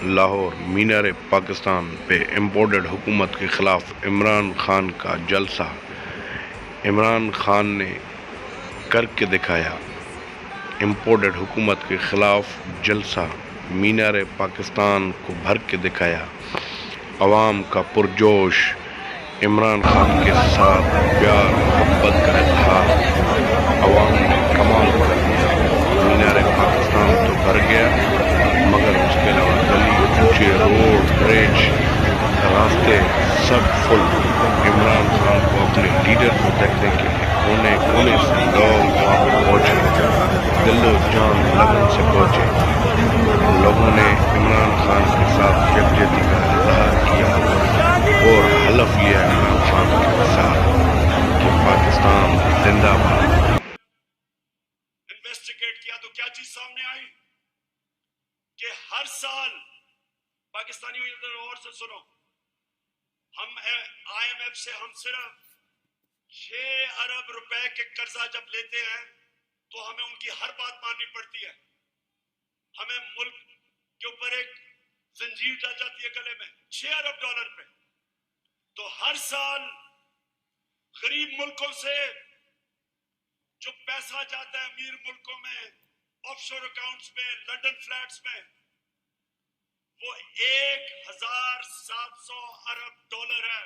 لاہور مینار پاکستان پہ امپورٹڈ حکومت کے خلاف عمران خان کا جلسہ۔ عمران خان نے کر کے دکھایا، امپورٹڈ حکومت کے خلاف جلسہ، مینار پاکستان کو بھر کے دکھایا، عوام کا پرجوش، عمران خان کے ساتھ پیار محبت کا اظہار، عوام نے کمال کر دیا، مینار پاکستان تو بھر گیا مگر اس کے علاوہ گلی کوچے روڈ بریج راستے سب فل۔ عمران خان کو اپنے لیڈر کو دیکھنے کے لیے کونے کونے سے لوگ وہاں پہ پہنچے، دل و جان لگن سے پہنچے۔ لوگوں نے عمران خان کے ساتھ یکجہتی کا اظہار کیا اور حلف لیا عمران خان کے ساتھ کہ پاکستان زندہ باد۔ انویسٹیگیٹ کیا تو کیا چیز سامنے آئی کہ ہر سال پاکستانیوں ادھر اور سے سنو، ہم آئی ایم ایف سے ہم صرف 6 ارب روپے کے قرضہ جب لیتے ہیں تو ہمیں ان کی ہر بات ماننی پڑتی ہے، ہمیں ملک کے اوپر ایک زنجیر ڈال جاتی ہے گلے میں 6 ارب ڈالر پہ۔ تو ہر سال غریب ملکوں سے جو پیسہ جاتا ہے امیر ملکوں میں آف شور اکاؤنٹس میں لنڈن فلیٹس میں، وہ 1700 ارب ڈالر ہے۔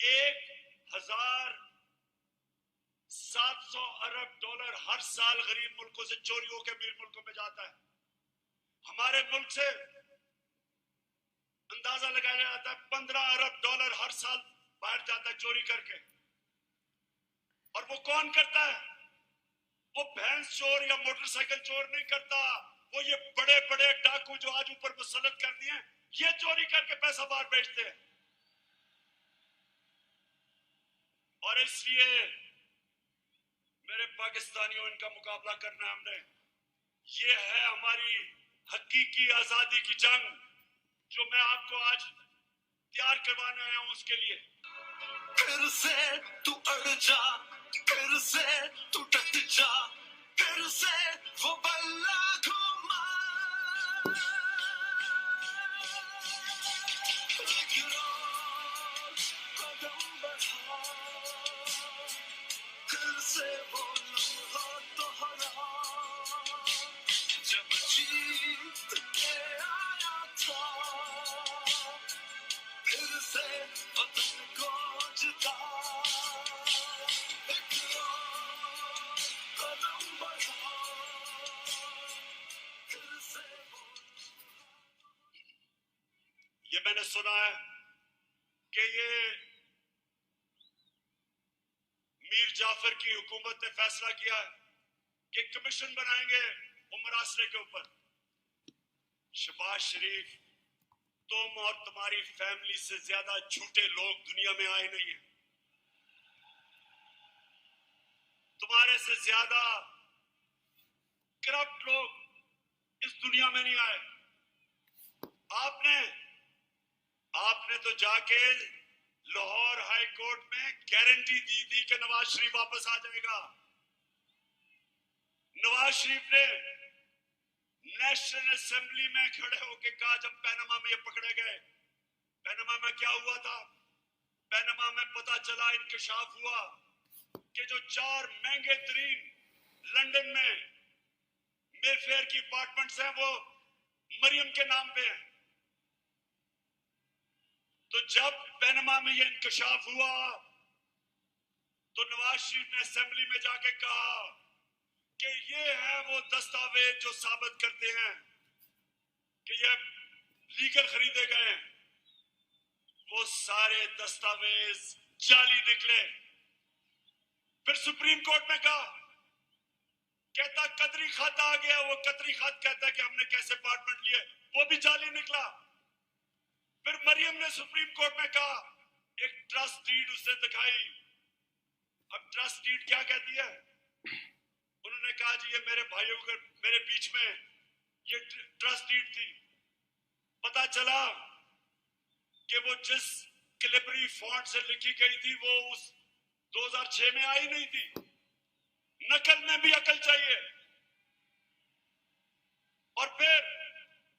1700 ارب ڈالر ہر سال غریب ملکوں سے چوری ہو کے امیر ملکوں میں جاتا ہے۔ ہمارے ملک سے اندازہ لگایا جاتا ہے 15 ارب ڈالر ہر سال باہر جاتا ہے چوری کر کے۔ اور وہ کون کرتا ہے؟ وہ بھینس چور یا موٹر سائیکل چور نہیں کرتا، وہ یہ بڑے بڑے ڈاکو جو آج اوپر مسلط کر دیے ہیں، یہ چوری کر کے پیسہ باہر بیچتے ہیں۔ اور اس لیے میرے پاکستانیوں، ان کا مقابلہ کرنا ہم نے، یہ ہے ہماری حقیقی آزادی کی جنگ جو میں آپ کو آج تیار کروانے آیا ہوں اس کے لیے۔ پھر سے تو اڑ جا، پھر سے تو ڈٹ جا، پھر سے وہ بلہ گھما، قدم بڑھا، پھر سے وہ لمحہ دوہرا جب جیت کے آیا تھا، پھر سے وطن کو جتا، قدم بڑھا، پھر سے وہ۔ یہ میں نے سنا ہے کہ یہ میر جعفر کی حکومت نے فیصلہ کیا ہے کہ کمیشن بنائیں گے عمر آسرے کے اوپر۔ شہباز شریف، تم اور تمہاری فیملی سے زیادہ جھوٹے لوگ دنیا میں آئے نہیں ہیں، تمہارے سے زیادہ کرپٹ لوگ اس دنیا میں نہیں آئے۔ آپ نے تو جا کے لاہور ہائی کورٹ میں گارنٹی دی تھی کہ نواز شریف واپس آ جائے گا۔ نواز شریف نے نیشنل اسمبلی میں کھڑے ہو کے کہا، جب پیناما میں یہ پکڑے گئے، پیناما میں کیا ہوا تھا؟ پیناما میں پتا چلا، انکشاف ہوا کہ جو 4 مہنگے ترین لندن میں مے فیئر کی اپارٹمنٹس ہیں وہ مریم کے نام پہ ہیں۔ تو جب پیناما میں یہ انکشاف ہوا تو نواز شریف نے اسمبلی میں جا کے کہا کہ یہ ہے وہ دستاویز جو ثابت کرتے ہیں کہ یہ لیگل خریدے گئے ہیں۔ وہ سارے دستاویز جعلی نکلے۔ پھر سپریم کورٹ میں کہا، کہتا قطری خط آ گیا، وہ قطری خط کہتا ہے کہ ہم نے کیسے اپارٹمنٹ لیے، وہ بھی جعلی نکلا۔ پھر مریم نے سپریم کورٹ میں کہا، ایک ٹرسٹ ڈیڈ اس نے دکھائی۔ اب ٹرسٹ ڈیڈ کیا کہتی ہے؟ انہوں نے کہا جی یہ میرے بھائیوں کے میرے بیچ میں یہ ٹرسٹ ڈیڈ تھی۔ پتا چلا کہ وہ جس کلبری فونٹ سے لکھی گئی تھی وہ اس 2006 میں آئی نہیں تھی۔ نقل میں بھی عقل چاہیے۔ اور پھر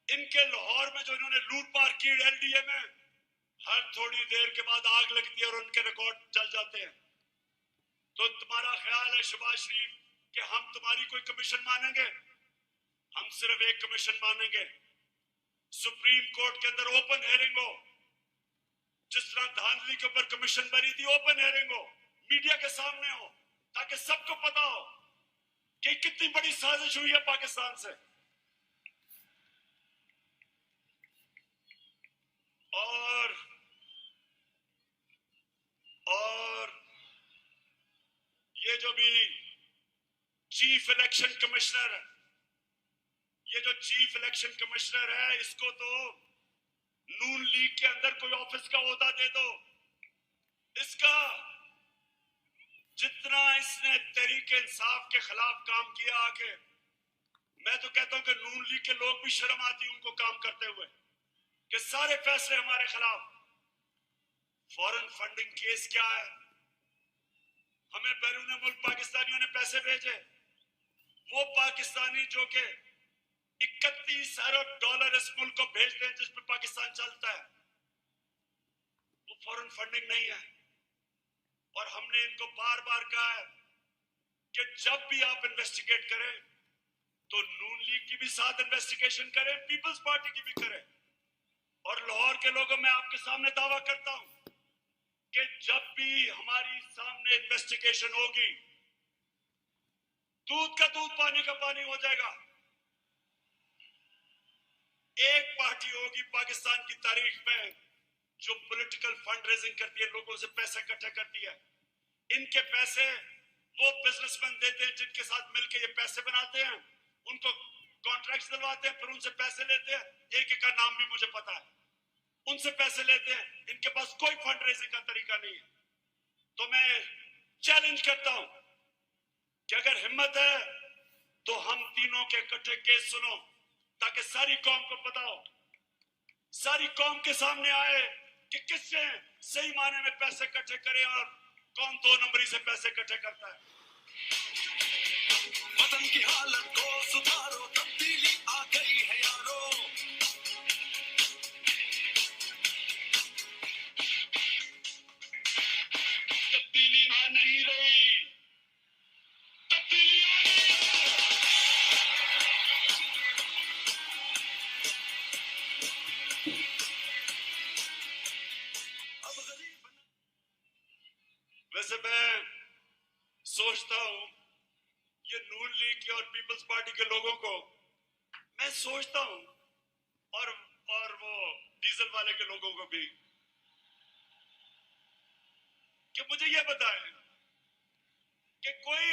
ان کے لاہور میں جو انہوں نے لوٹ مار کی LDA میں، ہر تھوڑی دیر کے بعد آگ لگتی ہے اور ان کے ریکارڈ چل جاتے ہیں. تو تمہارا خیال ہے شہباز شریف کہ ہم تمہاری کوئی کمیشن مانیں گے؟ ہم صرف ایک کمیشن مانیں گے، سپریم کورٹ کے اندر اوپن ہیئرنگ ہو، جس طرح دھاندلی کے اوپر کمیشن بنی تھی، اوپن ہیئرنگ ہو، میڈیا کے سامنے ہو، تاکہ سب کو پتا ہو کہ کتنی بڑی سازش ہوئی ہے پاکستان سے. اور یہ جو بھی چیف الیکشن کمشنر ہے، یہ جو چیف الیکشن کمشنر ہے، اس کو تو نون لیگ کے اندر کوئی آفس کا عہدہ دے دو. اس کا جتنا اس نے تحریک انصاف کے خلاف کام کیا آگے، میں تو کہتا ہوں کہ نون لیگ کے لوگ بھی شرم آتی ان کو کام کرتے ہوئے کہ سارے فیصلے ہمارے خلاف. فورن فنڈنگ کیس کیا ہے؟ ہمیں بیرون ملک پاکستانیوں نے پیسے بھیجے، وہ پاکستانی جو کہ 31 ارب ڈالر اس ملک کو بھیجتے ہیں جس پہ پاکستان چلتا ہے، وہ فورن فنڈنگ نہیں ہے. اور ہم نے ان کو بار بار کہا ہے کہ جب بھی آپ انویسٹیگیٹ کریں تو نون لیگ کی بھی ساتھ انویسٹیگیشن کریں، پیپلز پارٹی کی بھی کریں. اور لاہور کے لوگوں میں آپ کے سامنے دعویٰ کرتا ہوں کہ جب بھی ہماری سامنے انویسٹیگیشن ہوگی، دودھ کا دودھ پانی کا پانی ہو جائے گا. ایک پارٹی ہوگی پاکستان کی تاریخ میں جو پولیٹیکل فنڈ ریزنگ کرتی ہے، لوگوں سے پیسے اکٹھے کرتی ہے. ان کے پیسے وہ بزنس مین دیتے ہیں جن کے ساتھ مل کے یہ پیسے بناتے ہیں، ان کو کانٹریکٹس دلواتے ہیں، پھر ان سے پیسے لیتے ہیں. ایک ایک کا نام بھی مجھے پتا ہے. ان سے پیسے لیتے ہیں، ان کے پاس کوئی فنڈ ریزنگ کا طریقہ نہیں ہے. تو میں چیلنج کرتا ہوں کہ اگر ہمت ہے تو ہم تینوں کے اکٹھے کیس سنو، تاکہ ساری قوم کو پتا ہو، ساری قوم کے سامنے آئے کہ کس سے صحیح معنی میں پیسے اکٹھے کریں اور کون 2 نمبری سے پیسے اکٹھے کرتا ہے. وطن کی حالت کو سدھارو، تبدیلی آ گئی ہے یارو. تبدیلی آ نہیں رہی، تبدیلی آ نہیں رہی. اب غریب ویسے میں سوچتا ہوں یہ نون لیگ کی اور پیپلز پارٹی کے لوگوں کو میں سوچتا ہوں، اور وہ ڈیزل والے کے لوگوں کو بھی، کہ مجھے یہ بتائیں کہ کوئی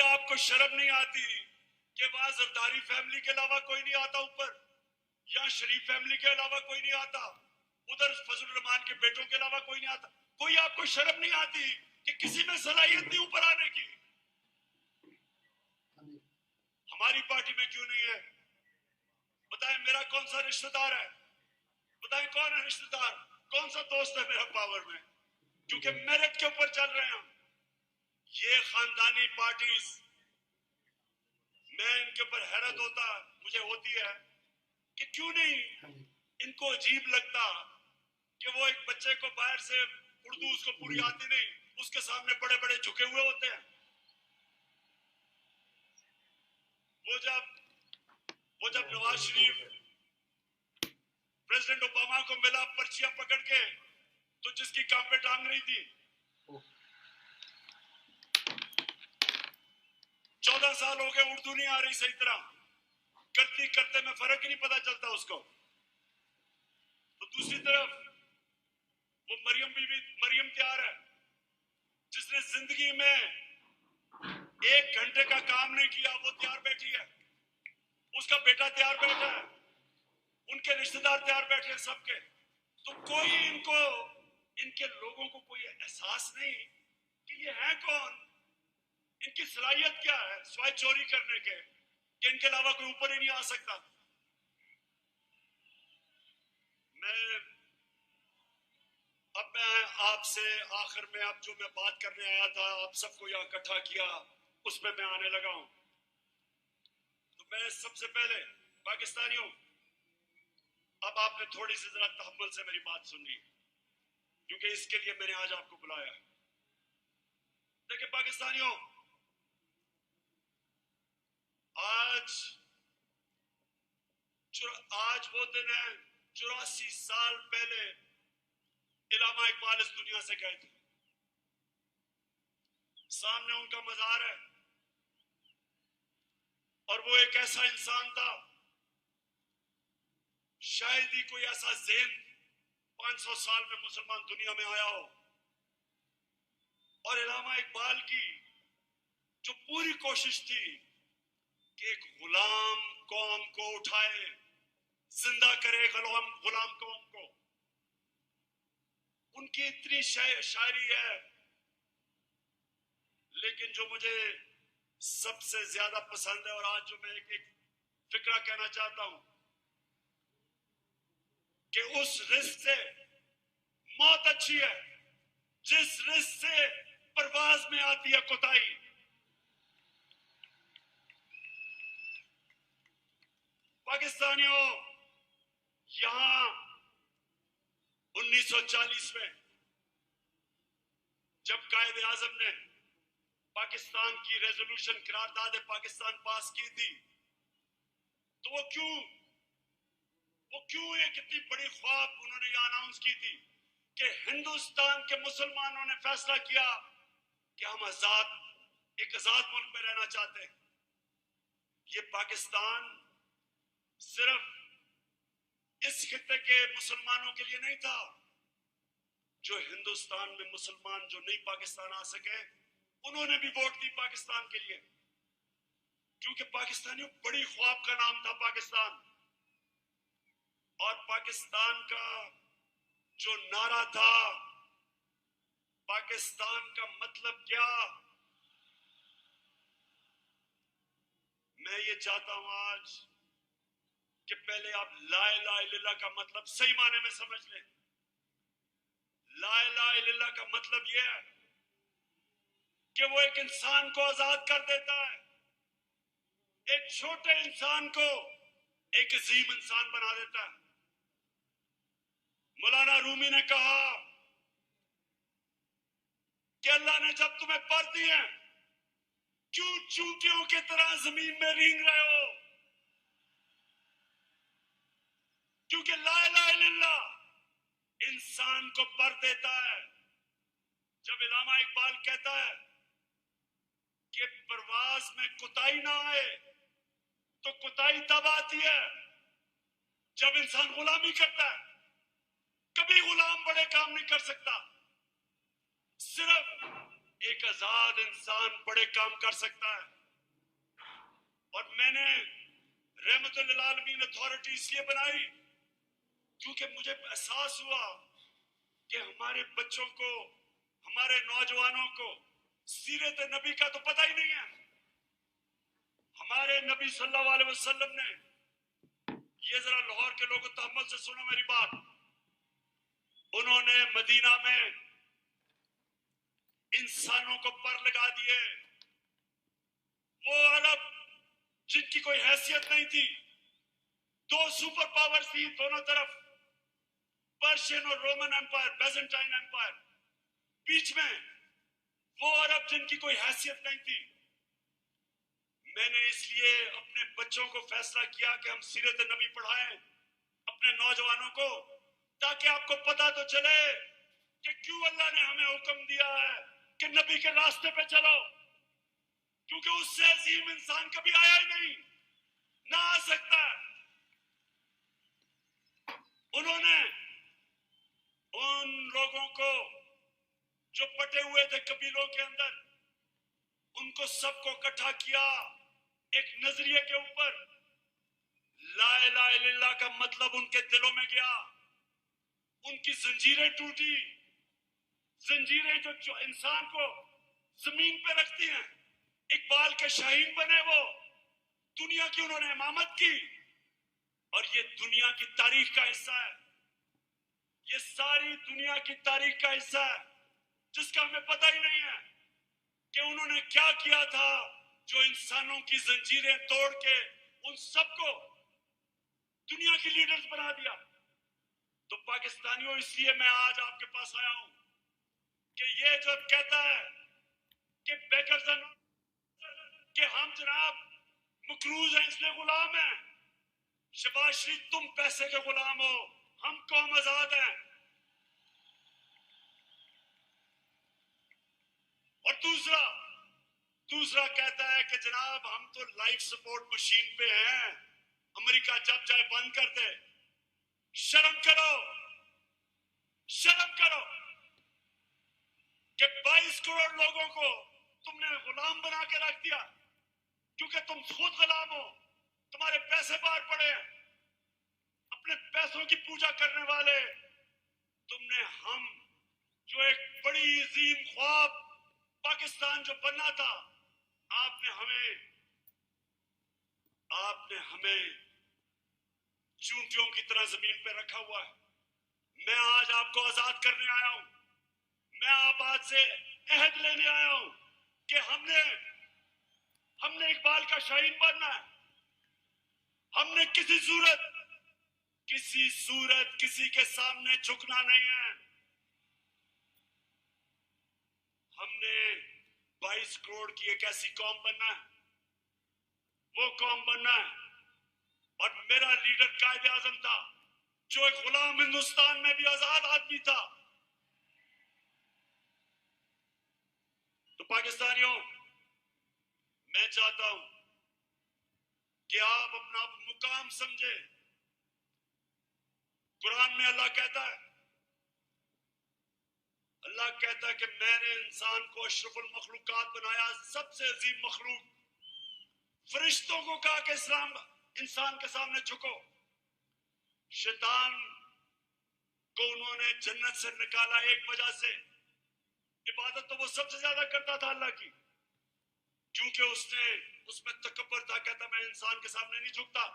آپ کو شرم نہیں آتی کہ وہاں زرداری فیملی کے علاوہ کوئی نہیں آتا اوپر، یا شریف فیملی کے علاوہ کوئی نہیں آتا، ادھر فضل الرحمان کے بیٹوں کے علاوہ کوئی نہیں آتا؟ کوئی آپ کو شرم نہیں آتی کہ کسی میں صلاحیت نہیں اوپر آنے کی؟ ہماری پارٹی میں کیوں نہیں ہے؟ بتائیں میرا کون سا رشتہ دار ہے؟ بتائیں کون ہے رشتہ دار؟ کون سا دوست ہے میرا پاور میں؟ کیونکہ میرٹ کے اوپر چل رہے ہیں ہم. یہ خاندانی پارٹیز، میں ان کے اوپر حیرت مجھے ہوتی ہے کہ کیوں نہیں ان کو عجیب لگتا کہ وہ ایک بچے کو باہر سے اردو اس کو پوری آتی نہیں، اس کے سامنے بڑے بڑے جھکے ہوئے ہوتے ہیں. وہ جب نواز شریف پریزیڈنٹ اوباما کو ملا پرچیاں پکڑ کے، تو جس کی کام پہ ٹانگ رہی تھی، 14 سال ہو گئے اردو نہیں آ رہی صحیح طرح، کرتے میں فرق ہی نہیں پتا چلتا اس کو. تو دوسری طرف وہ مریم تیار ہے، جس نے زندگی میں 1 گھنٹے کا کام نہیں کیا، وہ تیار بیٹھی ہے. اس کا بیٹا تیار بیٹھا ہے، ان کے رشتہ دار تیار بیٹھے ہیں سب کے. تو کوئی ان کے لوگوں کو کوئی احساس نہیں کہ یہ ہے کون، ان کی صلاحیت کیا ہے سوائے چوری کرنے کے، کہ ان کے علاوہ کوئی اوپر ہی نہیں آ سکتا. اب میں آپ سے آخر میں اب جو میں بات کرنے آیا تھا، آپ سب کو یہاں اکٹھا کیا، اس پہ میں آنے لگا ہوں. تو میں سب سے پہلے پاکستانیوں، اب آپ نے تھوڑی سی ذرا تحمل سے میری بات سنی، کیونکہ اس کے لیے میں نے آج آپ کو بلایا. دیکھیں پاکستانیوں، آج وہ دن ہے 84 سال پہلے علامہ اقبال اس دنیا سے گئے تھے. سامنے ان کا مزار ہے، اور وہ ایک ایسا انسان تھا، شاید ہی کوئی ایسا ذہن 500 سال میں مسلمان دنیا میں آیا ہو. اور علامہ اقبال کی جو پوری کوشش تھی کہ ایک غلام قوم کو اٹھائے، زندہ کرے غلام قوم کو، ان کی اتنی شاعری ہے. لیکن جو مجھے سب سے زیادہ پسند ہے، اور آج جو میں ایک فکرہ کہنا چاہتا ہوں، کہ اس رزق سے موت اچھی ہے جس رزق سے پرواز میں آتی ہے کوتاہی. پاکستانیوں، یہاں 1940 میں جب قائد اعظم نے پاکستان کی ریزولوشن قرارداد پاکستان پاس کی تھی، تو وہ کیوں ایک اتنی بڑی خواب انہوں نے یہ اناؤنس کی تھی کہ ہندوستان کے مسلمانوں نے فیصلہ کیا کہ ہم ایک آزاد ملک میں رہنا چاہتے ہیں. یہ پاکستان صرف اس خطے کے مسلمانوں کے لیے نہیں تھا. جو ہندوستان میں مسلمان جو نہیں پاکستان آ سکے، انہوں نے بھی ووٹ دی پاکستان کے لیے، کیونکہ پاکستانیوں بڑی خواب کا نام تھا پاکستان. اور پاکستان کا جو نعرہ تھا، پاکستان کا مطلب کیا، میں یہ چاہتا ہوں آج کہ پہلے آپ لا الہ الا اللہ کا مطلب صحیح معنی میں سمجھ لیں. لا الہ الا اللہ کا مطلب یہ ہے کہ وہ ایک انسان کو آزاد کر دیتا ہے، ایک چھوٹے انسان کو ایک عظیم انسان بنا دیتا ہے. مولانا رومی نے کہا کہ اللہ نے جب تمہیں پر دیے، کیوں چونٹیوں کی طرح زمین میں رینگ رہے ہو؟ کیونکہ لا الہ الا اللہ انسان کو پر دیتا ہے. جب علامہ اقبال کہتا ہے کہ پرواز میں کوتاہی نہ آئے، تو کوتاہی تب آتی ہے جب انسان غلامی کرتا ہے. کبھی غلام بڑے کام نہیں کر سکتا، صرف ایک آزاد انسان بڑے کام کر سکتا ہے. اور میں نے رحمت للعالمین اتھارٹی اس لیے بنائی کیونکہ مجھے احساس ہوا کہ ہمارے بچوں کو، ہمارے نوجوانوں کو سیرت نبی کا تو پتہ ہی نہیں ہے. ہمارے نبی صلی اللہ علیہ وسلم نے، یہ ذرا لاہور کے لوگوں تحمل سے سنو میری بات، انہوں نے مدینہ میں انسانوں کو پر لگا دیے. وہ عرب جن کی کوئی حیثیت نہیں تھی، دو سپر پاور تھی دونوں طرف، پرشین اور رومن امپائر، بیزنٹائن امپائر، بیچ میں وہ عرب جن کی کوئی حیثیت نہیں تھی. میں نے اس لیے اپنے بچوں کو فیصلہ کیا کہ ہم سیرت نبی پڑھائیں اپنے نوجوانوں کو، تاکہ آپ کو پتا تو چلے کہ کیوں اللہ نے ہمیں حکم دیا ہے کہ نبی کے راستے پہ چلو. کیونکہ اس سے عظیم انسان کبھی آیا ہی نہیں، نہ آ سکتا. انہوں نے ان لوگوں کو جو پٹے ہوئے تھے قبیلوں کے اندر، ان کو سب کو اکٹھا کیا ایک نظریے کے اوپر. لا الہ الا اللہ کا مطلب ان کے دلوں میں گیا، ان کی زنجیریں ٹوٹی، زنجیریں جو انسان کو زمین پہ رکھتی ہیں. اقبال کے شاہین بنے، وہ دنیا کی انہوں نے امامت کی، اور یہ دنیا کی تاریخ کا حصہ ہے. یہ ساری دنیا کی تاریخ کا حصہ ہے جس کا ہمیں پتہ ہی نہیں ہے کہ انہوں نے کیا کیا تھا جو انسانوں کی زنجیریں توڑ کے उन सबको दुनिया के लीडर्स बना दिया। तो पाकिस्तानियों, इसलिए मैं आज आपके पास आया हूं कि ये जब कहता है कि बेकरजन कि हम जनाब मकरूज हैं इसलिए गुलाम हैं, शहबाज शरीफ तुम पैसे के गुलाम हो, हम कौम आजाद हैं। और दूसरा कहता है कि जनाब हम तो लाइफ सपोर्ट मशीन पे हैं, अमेरिका जब चाहे बंद कर दे। शर्म करो, शर्म करो कि 22 करोड़ लोगों को तुमने गुलाम बना के रख दिया, क्योंकि तुम खुद गुलाम हो, तुम्हारे पैसे बाहर पड़े हैं, अपने पैसों की पूजा करने वाले तुमने। हम जो एक बड़ी अजीम ख्वाब पाकिस्तान जो बनना था, आपने हमें चूंटियों की तरह जमीन पे रखा हुआ है। मैं आज आपको आजाद करने आया हूं। मैं आप आज से अहद लेने आया हूं कि हमने इकबाल का शाहीन बनना है। हमने किसी सूरत किसी के सामने झुकना नहीं है। हमने 22 करोड़ की एक ऐसी कौम बनना है, वो कौम बनना है। और मेरा लीडर कायदे आजम था, जो एक गुलाम हिंदुस्तान में भी आजाद आदमी था। तो पाकिस्तानियों, मैं चाहता हूं कि आप अपना मुकाम समझे। कुरान में अल्लाह कहता है कि मैंने इंसान को अशरफुल मखलूकात बनाया, सबसे अजीम मखलूक। फरिश्तों को कहा कि इंसान के सामने झुको। शैतान को उन्होंने जन्नत से निकाला एक वजह से, इबादत तो वो सबसे ज्यादा करता था अल्लाह की, क्योंकि उसमें तकब्बर था, कहता मैं इंसान के सामने नहीं झुकता।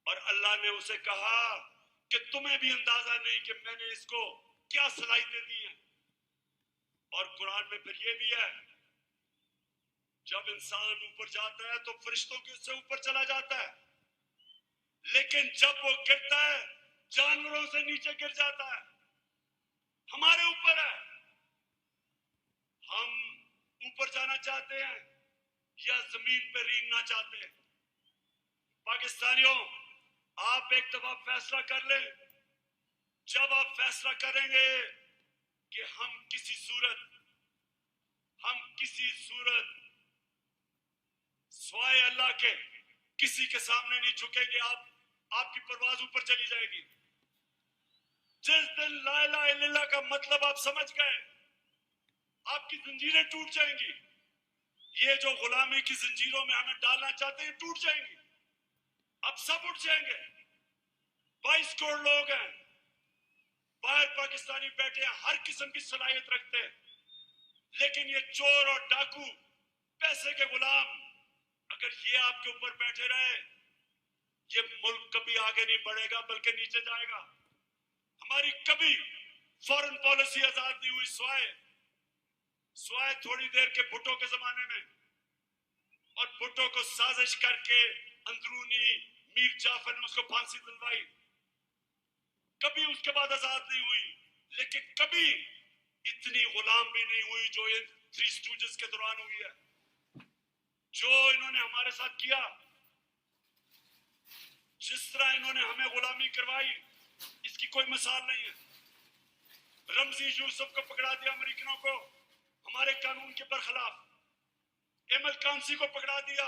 और अल्लाह ने उसे कहा कि तुम्हें भी अंदाजा नहीं कि मैंने इसको क्या सलाहियतें दी हैं। और कुरान में फिर ये भी है, जब इंसान ऊपर जाता है तो फरिश्तों के उससे ऊपर चला जाता है, लेकिन जब वो गिरता है जानवरों से नीचे गिर जाता है। हमारे ऊपर है, हम ऊपर जाना चाहते हैं या जमीन पे रेंगना चाहते हैं। पाकिस्तानियों, आप एक दफा फैसला कर लें। जब आप फैसला करेंगे कि हम किसी सूरत स्वाय अल्लाह के किसी के सामने नहीं झुकेंगे, आपकी परवाज ऊपर चली जाएगी। जिस दिन ला इलाहा इल्लल्लाह का मतलब आप समझ गए, आपकी जंजीरें टूट जाएंगी। ये जो गुलामी की जंजीरों में हमें डालना चाहते हैं, टूट जाएंगी। अब सब उठ जाएंगे। 22 करोड़ लोग हैं, बाहर पाकिस्तानी बैठे हैं, हर किस्म की सलाहियत रखते हैं, लेकिन ये चोर और डाकू, पैसे के गुलाम, अगर ये आपके ऊपर बैठे रहे, ये मुल्क कभी आगे नहीं बढ़ेगा बल्कि नीचे जाएगा। हमारी कभी फॉरेन पॉलिसी आजाद नहीं हुई। स्वाय थोड़ी देर के भुट्टो के जमाने में, और भुट्टो को साजिश करके अंदरूनी मीर जाफर ने उसको फांसी दिलवाई। कभी उसके बाद आजाद नहीं हुई, लेकिन कभी इतनी गुलाम भी नहीं हुई जो ये थ्री स्टूजेस के दौरान हुई है। जो इन्होंने हमारे साथ किया, जिस तरह इन्होंने हमें गुलामी करवाई, इसकी कोई मिसाल नहीं है। रमजी यूसुफ को पकड़ा दिया अमेरिकनों को हमारे कानून के बरखिलाफ। एमएल कांसी को पकड़ा दिया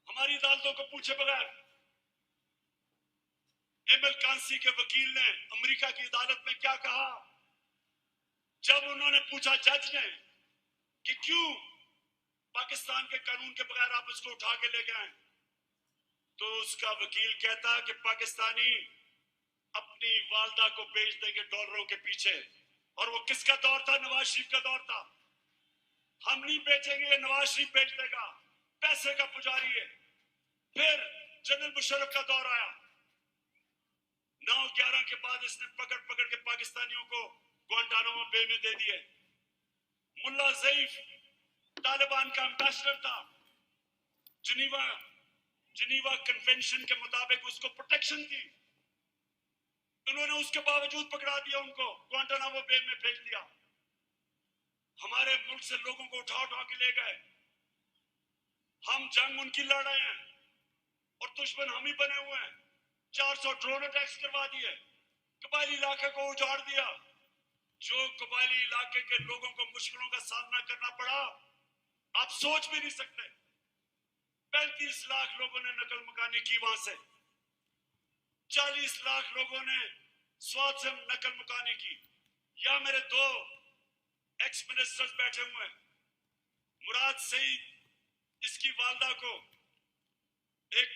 हमारी अदालतों को पूछे बगैर। एमएल कांसी के वकील ने अमेरिका की अदालत में क्या कहा, जब उन्होंने पूछा जज ने कि क्यों पाकिस्तान के कानून के बगैर आप इसको उठा के ले गए, तो उसका वकील कहता कि पाकिस्तानी अपनी वालदा को बेच देंगे डॉलरों के पीछे। और वो किसका दौर था? नवाज शरीफ का दौर था। हम नहीं बेचेंगे, ये नवाज शरीफ बेच देगा, पैसे का पुजारी है। फिर जनरल मुशर्रफ का दौर आया, 9/11 के बाद इसने पकड़ पकड़ के पाकिस्तानियों को ग्वांटानामो बे में दे दिए। मुल्ला ज़ईफ तालिबान का एम्बेसडर था, जिनीवा जिनीवा कन्वेंशन के मुताबिक उसको प्रोटेक्शन थी, उन्होंने उसके बावजूद पकड़ा दिया, उनको ग्वांटानामो बे में भेज दिया। हमारे मुल्क से लोगों को उठा उठा के ले गए। हम जंग उनकी लड़ रहे हैं और दुश्मन हम ही बने हुए हैं। 400 ड्रोन अटैक्स करवा दिए, कबायली इलाके को उजाड़ दिया। जो कबायली इलाके के लोगों को मुश्किलों का सामना करना पड़ा, आप सोच भी नहीं सकते। 35 लाख लोगों ने नकल मकानी की वहां से, 40 लाख लोगों ने स्वाद से नकल मकानी की। या मेरे दो एक्स मिनिस्टर्स बैठे हुए हैं, मुराद सईद, इसकी वालदा को एक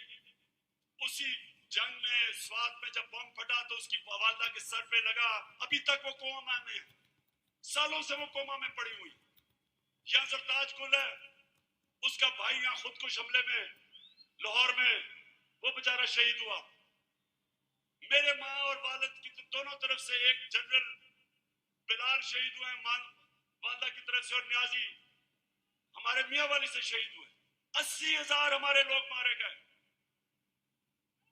उसी जंग में स्वाद में जब बम फटा तो उसकी वालदा के सर पे लगा, अभी तक वो कोमा में है, सालों से वो कोमा में पड़ी हुई। यहाँ सरताज गुल है, उसका भाई यहाँ खुदकुश हमले में लाहौर में वो बेचारा शहीद हुआ। मेरे माँ और वालिद की तो दोनों तरफ से, एक जनरल बिलाल शहीद हुए वालदा की तरफ से, और न्याजी हमारे मियाँ वाली से शहीद हुए। 80,000 हमारे लोग मारे गए।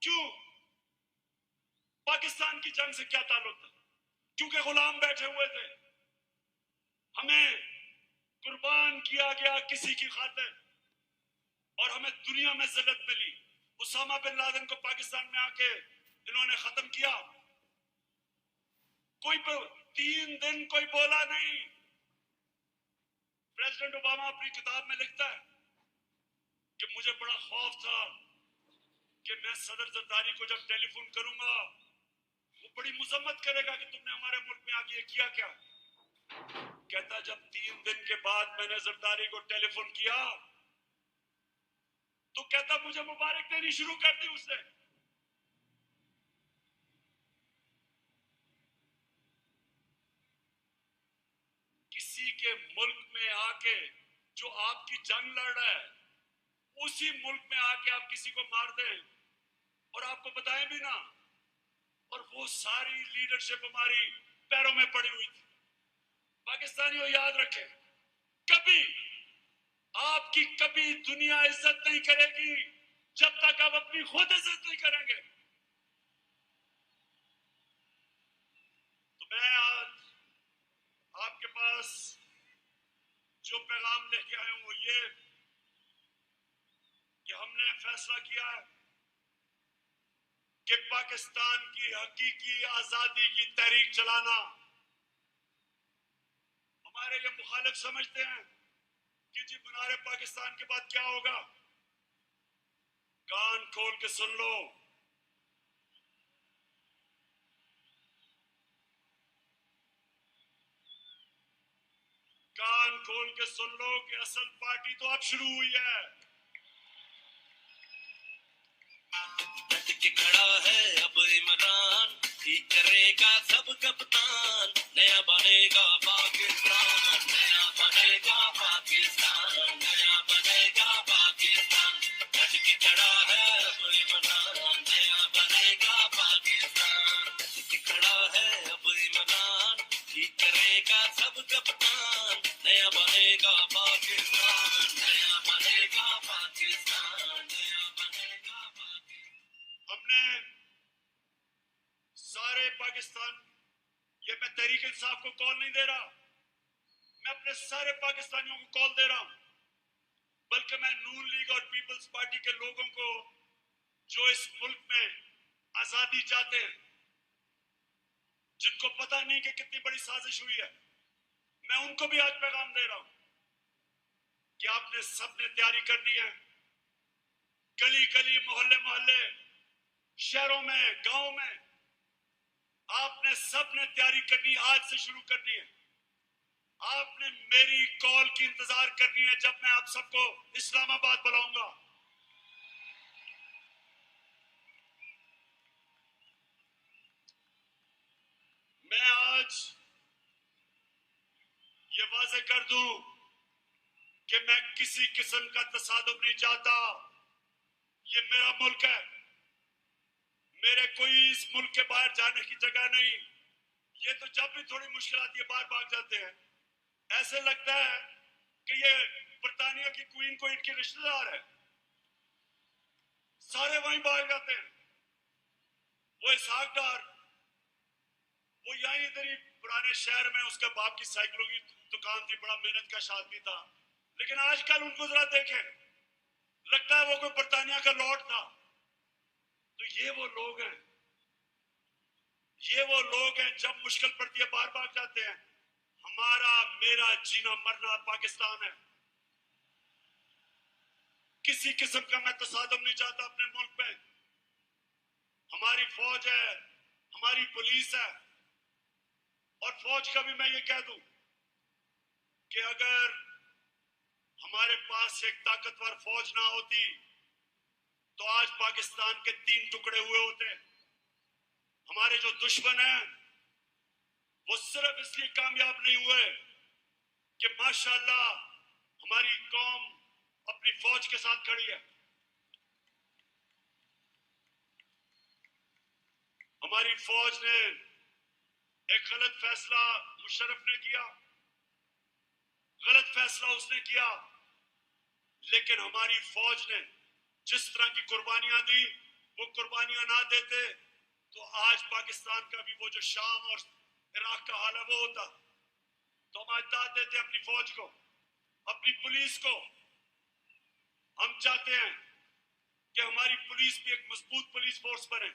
क्यों? पाकिस्तान की जंग से क्या ताल्लुक था? क्योंकि गुलाम बैठे हुए थे। हमें कुर्बान किया गया किसी की खातिर और हमें दुनिया में जिल्लत मिली। उसामा बिन लादेन को पाकिस्तान में आके इन्होंने खत्म किया। कोई 3 दिन कोई बोला नहीं। प्रेसिडेंट ओबामा अपनी किताब में लिखता है कि मुझे बड़ा खौफ था कि मैं सदर जरदारी को जब टेलीफोन करूंगा वो बड़ी मुजम्मत करेगा कि तुमने हमारे मुल्क में आके किया क्या। कहता जब 3 दिन के बाद मैंने जरदारी को टेलीफोन किया तो कहता मुझे मुबारक देनी शुरू कर दी उसने। किसी के मुल्क में आके जो आपकी जंग लड़ रहा है, उसी मुल्क में आके आप किसी को मार दें और आपको बताएं भी ना, और वो सारी लीडरशिप हमारी पैरों में पड़ी हुई थी। पाकिस्तानियों याद रखें, कभी आपकी कभी दुनिया इज्जत नहीं करेगी जब तक आप अपनी खुद इज्जत नहीं करेंगे। तो मैं आज आपके पास जो पैगाम लेके आया हूं वो ये कि हमने फैसला किया है कि पाकिस्तान की हकीकी आजादी की तहरीक चलाना। हमारे लिए मुखालिफ समझते हैं कि जी मीनार पाकिस्तान के बाद क्या होगा। कान खोल के सुन लो, कान खोल के सुन लो कि असल पार्टी तो अब शुरू हुई है। डट के खड़ा है अब इमरान, ठीक करेगा सब कप्तान, नया बनेगा पाकिस्तान, नया बनेगा पाकिस्तान, नया बनेगा पाकिस्तान। डट के खड़ा है अब इमरान, नया बनेगा पाकिस्तान, डट के खड़ा है अब इमरान, ठीक करेगा सब कप्तान, नया बनेगा पाकिस्तान, नया बनेगा पाकिस्तान, नया बनेगा पाकिस्तान। हमने सारे पाकिस्तान, ये मैं तहरीक इंसाफ को कॉल नहीं दे रहा, मैं अपने सारे पाकिस्तानियों को कॉल दे रहा हूं, बल्कि मैं नून लीग और पीपल्स पार्टी के लोगों को जो इस मुल्क में आजादी चाहते हैं, जिनको पता नहीं कि कितनी बड़ी साजिश हुई है, मैं उनको भी आज पैगाम दे रहा हूं कि आपने सबने तैयारी करनी है। गली गली, मोहल्ले मोहल्ले, शहरों में, गांव में आपने सबने तैयारी करनी, आज से शुरू करनी है। आपने मेरी कॉल की इंतजार करनी है जब मैं आप सबको इस्लामाबाद बुलाऊंगा। मैं आज ये वाज़ेह कर दूं कि मैं किसी किस्म का तसादुम नहीं चाहता। ये मेरा मुल्क है, मेरे कोई इस मुल्क के बाहर जाने की जगह नहीं। ये तो जब भी थोड़ी मुश्किल आती है बाहर भाग जाते हैं। ऐसे लगता है कि ये बर्तानिया की क्वीन को इनके रिश्तेदार है। सारे वहीं भाग जाते हैं। वो इसहाक डार, वो यहीं इधर ही पुराने शहर में उसके बाप की साइकिलों की दुकान थी, बड़ा मेहनत का आदमी था, लेकिन आजकल उनको जरा देखें, लगता है वो कोई बर्तानिया का लॉर्ड था। तो ये वो लोग हैं, ये वो लोग हैं, जब मुश्किल पड़ती है बाहर भाग जाते हैं। हमारा मेरा जीना मरना पाकिस्तान है। किसी किस्म का मैं तसादम नहीं चाहता अपने मुल्क में। हमारी फौज है, हमारी पुलिस है, और फौज का भी मैं ये कह दूं कि अगर हमारे पास एक ताकतवर फौज ना होती तो आज पाकिस्तान के 3 टुकड़े हुए होते। हमारे जो दुश्मन हैं वो सिर्फ इसलिए कामयाब नहीं हुए कि माशाअल्लाह हमारी कौम अपनी फौज के साथ खड़ी है। हमारी फौज ने एक गलत फैसला मुशर्रफ ने किया, गलत फैसला उसने किया, लेकिन हमारी फौज ने जिस तरह की कुर्बानियां दी, वो कुर्बानियां ना देते तो आज पाकिस्तान का भी वो जो शाम और इराक का हाल है वो होता। तो हम आज दाद देते अपनी फौज को, अपनी पुलिस को। हम चाहते हैं कि हमारी पुलिस भी एक मजबूत पुलिस फोर्स बने।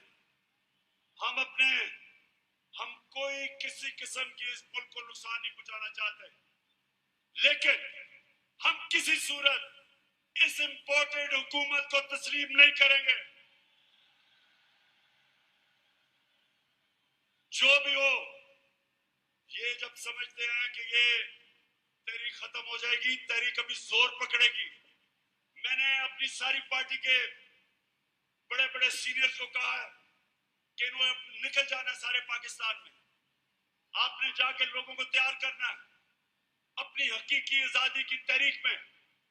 हम कोई किसी किस्म की इस मुल्क को नुकसान नहीं पहुंचाना चाहते, लेकिन हम किसी सूरत इस इंपोर्टेड हुकूमत को तस्लीम नहीं करेंगे। जो भी हो, ये जब समझते हैं कि ये तहरीक खत्म हो जाएगी, तहरीक अभी जोर पकड़ेगी। मैंने अपनी सारी पार्टी के बड़े बड़े सीनियर्स को कहा है कि इन्होंने निकल जाना है सारे पाकिस्तान में। आपने जाके लोगों को तैयार करना है, अपनी हकीकी आजादी की तहरीक में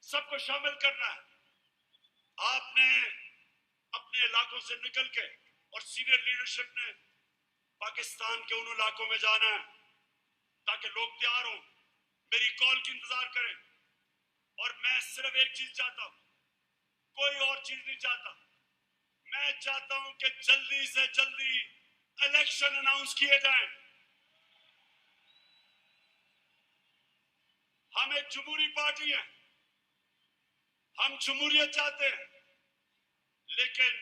सबको शामिल करना है। आपने अपने इलाकों से निकल के, और सीनियर लीडरशिप ने पाकिस्तान के उन इलाकों में जाना है ताकि लोग तैयार हों, मेरी कॉल की इंतजार करें। और मैं सिर्फ एक चीज चाहता हूं, कोई और चीज नहीं चाहता। मैं चाहता हूं कि जल्दी से जल्दी इलेक्शन अनाउंस किए जाएं। हम एक जमहूरी पार्टी है, हम जमहूरियत चाहते हैं, लेकिन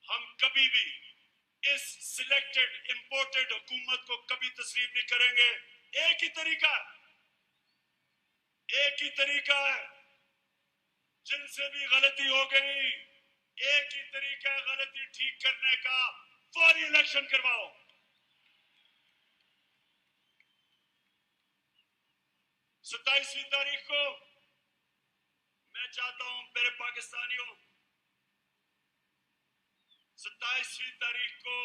हम कभी भी इस सिलेक्टेड इंपोर्टेड हुकूमत को कभी तस्लीम नहीं करेंगे। एक ही तरीका है, जिनसे भी गलती हो गई, एक ही तरीका है गलती ठीक करने का, फौरी इलेक्शन करवाओ। 27वीं तारीख को मैं चाहता हूं मेरे पाकिस्तानियों, 27वीं तारीख को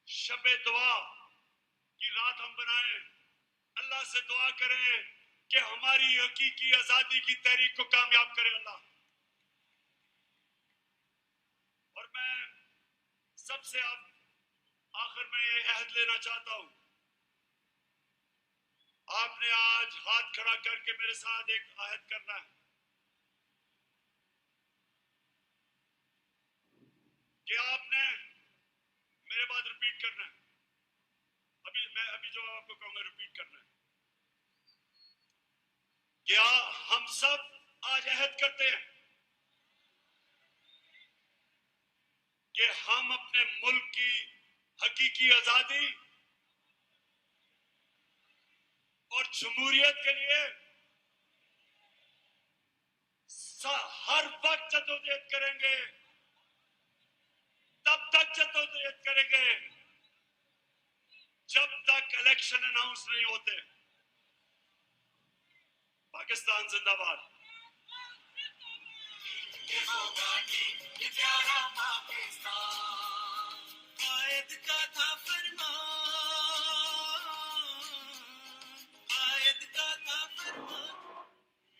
शबे दुआ की रात हम बनाएं, अल्लाह से दुआ करें कि हमारी हकीकी आजादी की तहरीक को कामयाब करे अल्लाह। और मैं सबसे आखिर में ये अहद लेना चाहता हूं, आपने आज हाथ खड़ा करके मेरे साथ एक अहद करना है कि आपने मेरे बाद रिपीट करना है। अभी जो आपको कहूंगा रिपीट करना है। क्या हम सब आज अहद करते हैं कि हम अपने मुल्क की हकीकी आजादी और जमहूरियत के लिए हर वक्त जद्दोजहद करेंगे, तब तक जद्दोजहद करेंगे जब तक इलेक्शन अनाउंस नहीं होते। पाकिस्तान जिंदाबाद। कायद का था फरमान,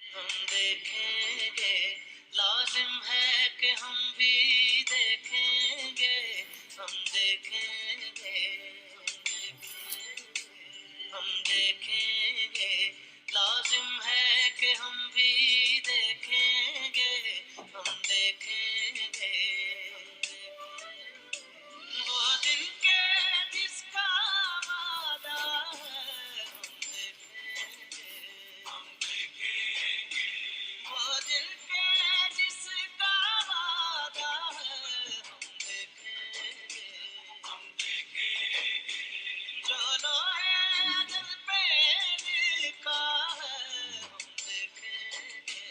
हम देखेंगे, लाजिम है कि हम भी देखेंगे, हम देखेंगे, हम देखेंगे, लाजिम है कि हम भी देखेंगे, ہم دیکھیں گے وہ دن کے جس کا وعدہ ہے، ہم دیکھیں گے وہ دن کے جس کا وعدہ ہے، ہم دیکھیں گے جو لوہے دل پہ لکھا ہے، ہم دیکھیں گے